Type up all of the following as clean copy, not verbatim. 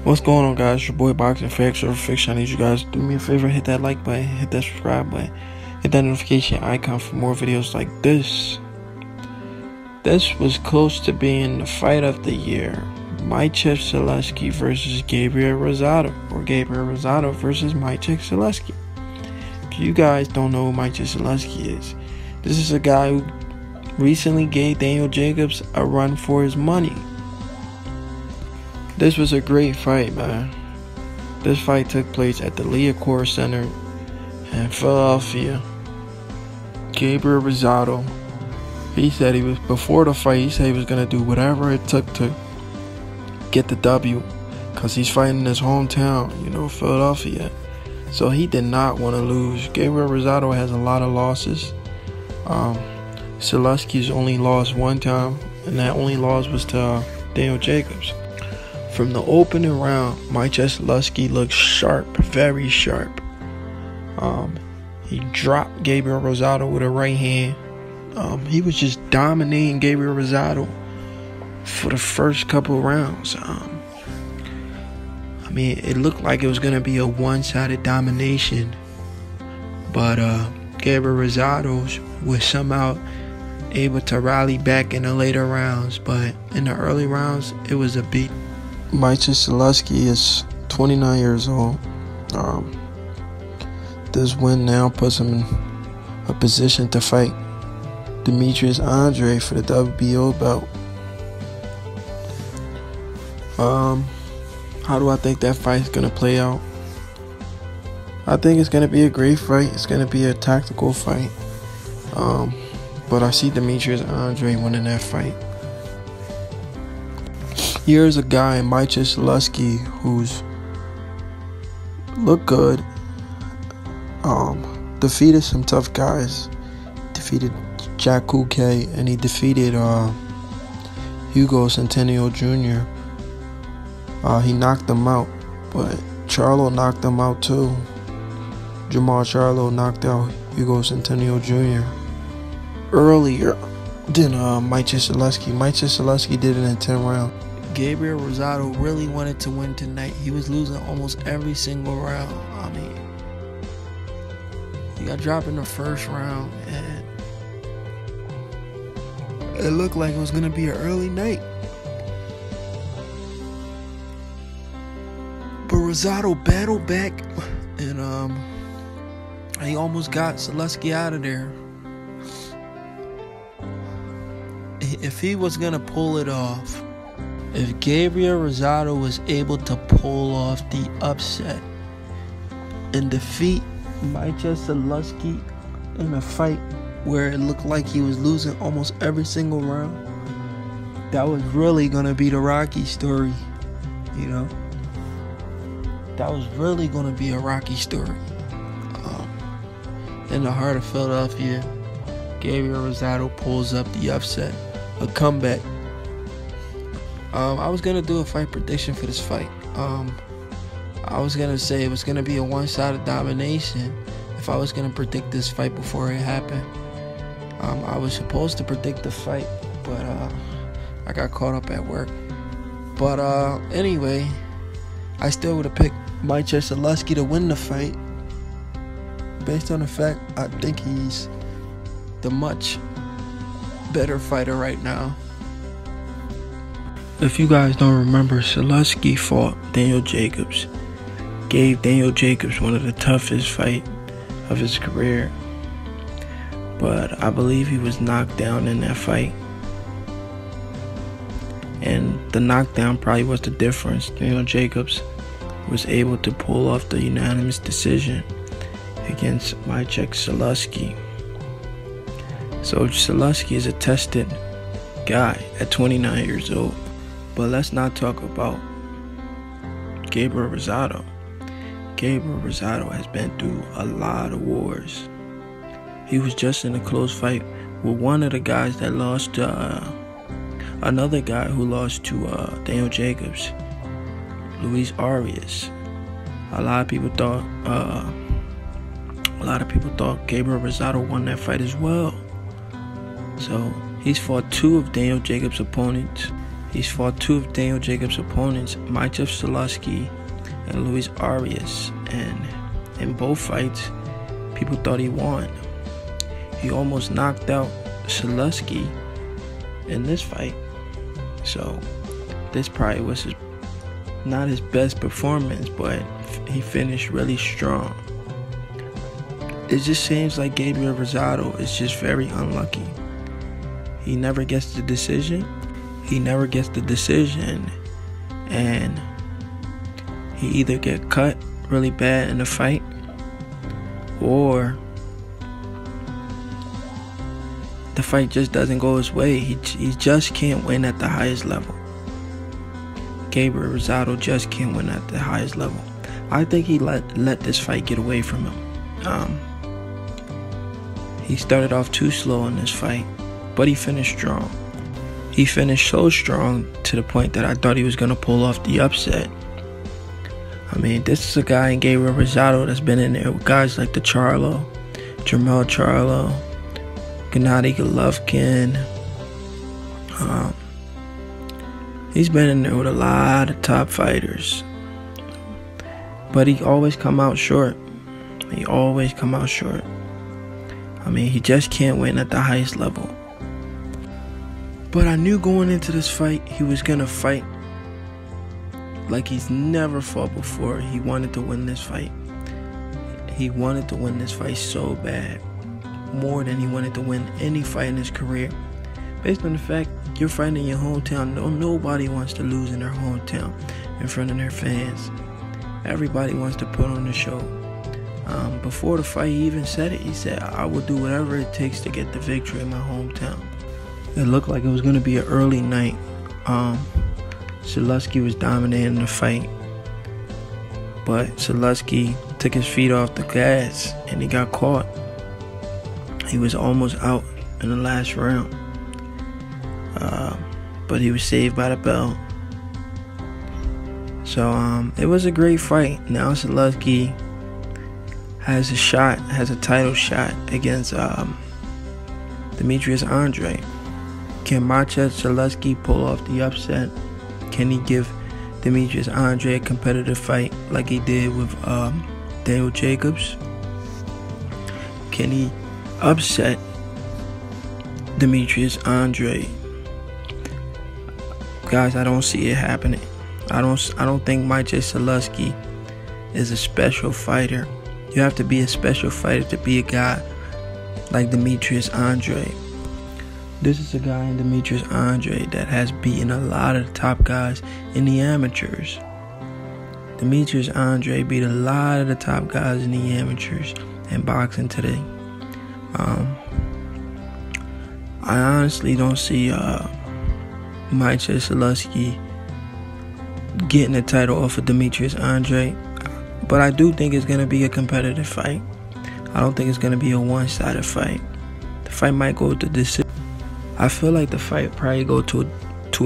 What's going on, guys? Your boy Boxing Facts or Fiction. I need you guys to do me a favor, hit that like button, hit that subscribe button, hit that notification icon for more videos like this. This was close to being the fight of the year. Maciej Sulecki versus Gabriel Rosado, or Gabriel Rosado versus Maciej Sulecki. If you guys don't know who Maciej Sulecki is, this is a guy who recently gave Daniel Jacobs a run for his money. This was a great fight, man. This fight took place at the Liacouras Center in Philadelphia. Gabriel Rosado, he said before the fight, he said he was going to do whatever it took to get the W, because he's fighting in his hometown, Philadelphia. So he did not want to lose. Gabriel Rosado has a lot of losses. Sulecki's only lost one time, and that only loss was to Daniel Jacobs. From the opening round, Maciej Sulecki looked sharp, very sharp. He dropped Gabriel Rosado with a right hand. He was just dominating Gabriel Rosado for the first couple of rounds. It looked like it was going to be a one-sided domination, but Gabriel Rosado was somehow able to rally back in the later rounds, but in the early rounds, it was a beat. Maciej Sulecki is 29 years old. This win now puts him in a position to fight Demetrius Andre for the WBO belt. How do I think that fight is going to play out? I think it's going to be a great fight. It's going to be a tactical fight. But I see Demetrius Andre winning that fight. Here's a guy, Maciej Sulecki, who's looked good. Defeated some tough guys. Defeated Jack Kuke, and he defeated Hugo Centennial Jr. He knocked him out, but Charlo knocked him out too. Jamal Charlo knocked out Hugo Centennial Jr. earlier than Maciej Sulecki. Maciej Sulecki did it in 10 rounds. Gabriel Rosado really wanted to win tonight. He was losing almost every single round. He got dropped in the first round, and it looked like it was going to be an early night. But Rosado battled back, and he almost got Sulecki out of there. If he was going to pull it off, if Gabriel Rosado was able to pull off the upset and defeat Maciej Sulecki in a fight where it looked like he was losing almost every single round, that was really going to be the Rocky story, That was really going to be a Rocky story. In the heart of Philadelphia, Gabriel Rosado pulls up the upset, a comeback. I was going to do a fight prediction for this fight. I was going to say it was going to be a one-sided domination if I was going to predict this fight before it happened. I was supposed to predict the fight, but I got caught up at work. But anyway, I still would have picked Maciej Sulecki to win the fight, based on the fact I think he's the much better fighter right now. If you guys don't remember, Sulecki fought Daniel Jacobs. Gave Daniel Jacobs one of the toughest fights of his career. But I believe he was knocked down in that fight. And the knockdown probably was the difference. Daniel Jacobs was able to pull off the unanimous decision against Maciej Sulecki. So Sulecki is a tested guy at 29 years old. But let's not talk about Gabriel Rosado. Gabriel Rosado has been through a lot of wars. He was just in a close fight with one of the guys that lost another guy who lost to Daniel Jacobs, Luis Arias. A lot of people thought Gabriel Rosado won that fight as well. So he's fought two of Daniel Jacobs' opponents. He's fought two of Daniel Jacobs' opponents, Maciej Sulecki and Luis Arias, and in both fights, people thought he won. He almost knocked out Sulecki in this fight, so this probably was not his best performance, but he finished really strong. It just seems like Gabriel Rosado is just very unlucky. He never gets the decision. And he either get cut really bad in the fight, or the fight just doesn't go his way. He just can't win at the highest level. Gabriel Rosado just can't win at the highest level. I think he let this fight get away from him. He started off too slow in this fight, but he finished strong. He finished so strong to the point that I thought he was going to pull off the upset. I mean, this is a guy in Gabriel Rosado that's been in there with guys like the Jermell Charlo, Gennady Golovkin. He's been in there with a lot of top fighters, but he always come out short. I mean, he just can't win at the highest level. But I knew going into this fight, he was gonna fight like he's never fought before. He wanted to win this fight. He wanted to win this fight so bad, more than he wanted to win any fight in his career. Based on the fact you're fighting in your hometown, nobody wants to lose in their hometown in front of their fans. Everybody wants to put on the show. Before the fight, he even said it. He said, I will do whatever it takes to get the victory in my hometown. It looked like it was going to be an early night. Sulecki was dominating the fight, but Sulecki took his feet off the gas and he got caught. He was almost out in the last round, but he was saved by the bell. So it was a great fight. Now Sulecki has a title shot against Demetrius Andrade. Can Maciej Sulecki pull off the upset? Can he give Demetrius Andrade a competitive fight like he did with Daniel Jacobs? Can he upset Demetrius Andrade? Guys, I don't see it happening. I don't think Maciej Sulecki is a special fighter. You have to be a special fighter to be a guy like Demetrius Andrade. This is a guy in Demetrius Andrade that has beaten a lot of the top guys in the amateurs. Demetrius Andrade beat a lot of the top guys in the amateurs in boxing today. I honestly don't see Maciej Sulecki getting the title off of Demetrius Andrade, but I do think it's going to be a competitive fight. I don't think it's going to be a one-sided fight. The fight might go to decision. I feel like the fight probably go to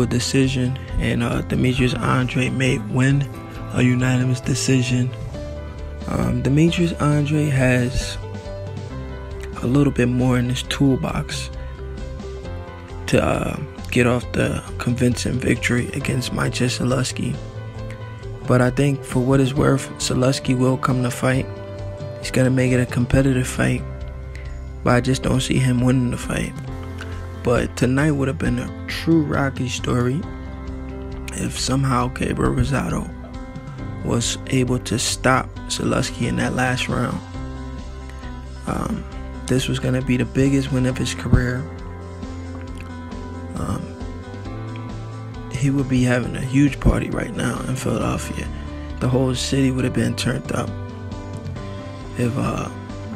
a decision, and Demetrius Andrade may win a unanimous decision. Demetrius Andrade has a little bit more in his toolbox to get off the convincing victory against Maciej Sulecki. But I think for what it's worth, Sulecki will come to fight. He's going to make it a competitive fight, but I just don't see him winning the fight. But tonight would have been a true Rocky story if somehow Gabriel Rosado was able to stop Sulecki in that last round. This was going to be the biggest win of his career. He would be having a huge party right now in Philadelphia. The whole city would have been turned up if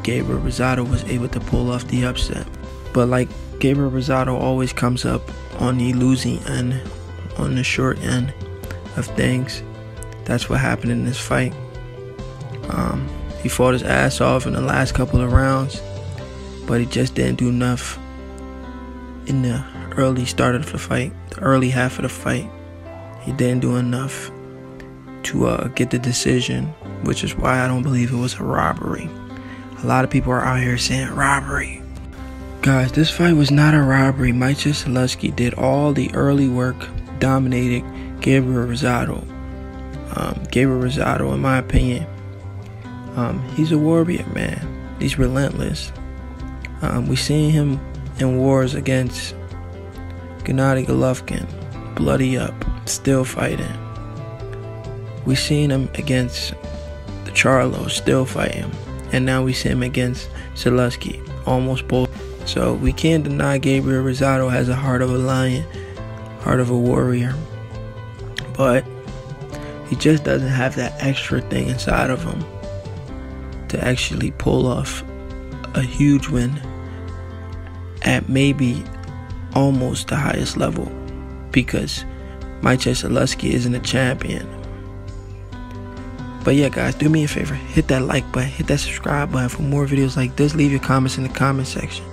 Gabriel Rosado was able to pull off the upset. But like Gabriel Rosado always comes up on the losing end, on the short end of things. That's what happened in this fight. He fought his ass off in the last couple of rounds, but he just didn't do enough in the early start of the fight, the early half of the fight. He didn't do enough to get the decision, which is why I don't believe it was a robbery. A lot of people are out here saying robbery. Guys, this fight was not a robbery. Maciej Sulecki did all the early work, dominated Gabriel Rosado. Gabriel Rosado, in my opinion, he's a warrior, man. He's relentless. We seen him in wars against Gennady Golovkin, bloody up, still fighting. We seen him against the Charlos, still fighting. And now we see him against Sulecki, almost both. So we can't deny Gabriel Rosado has a heart of a lion, heart of a warrior. But he just doesn't have that extra thing inside of him to actually pull off a huge win at maybe almost the highest level, because Maciej Sulecki isn't a champion. But yeah, guys, do me a favor, hit that like button, hit that subscribe button for more videos like this. Leave your comments in the comment section.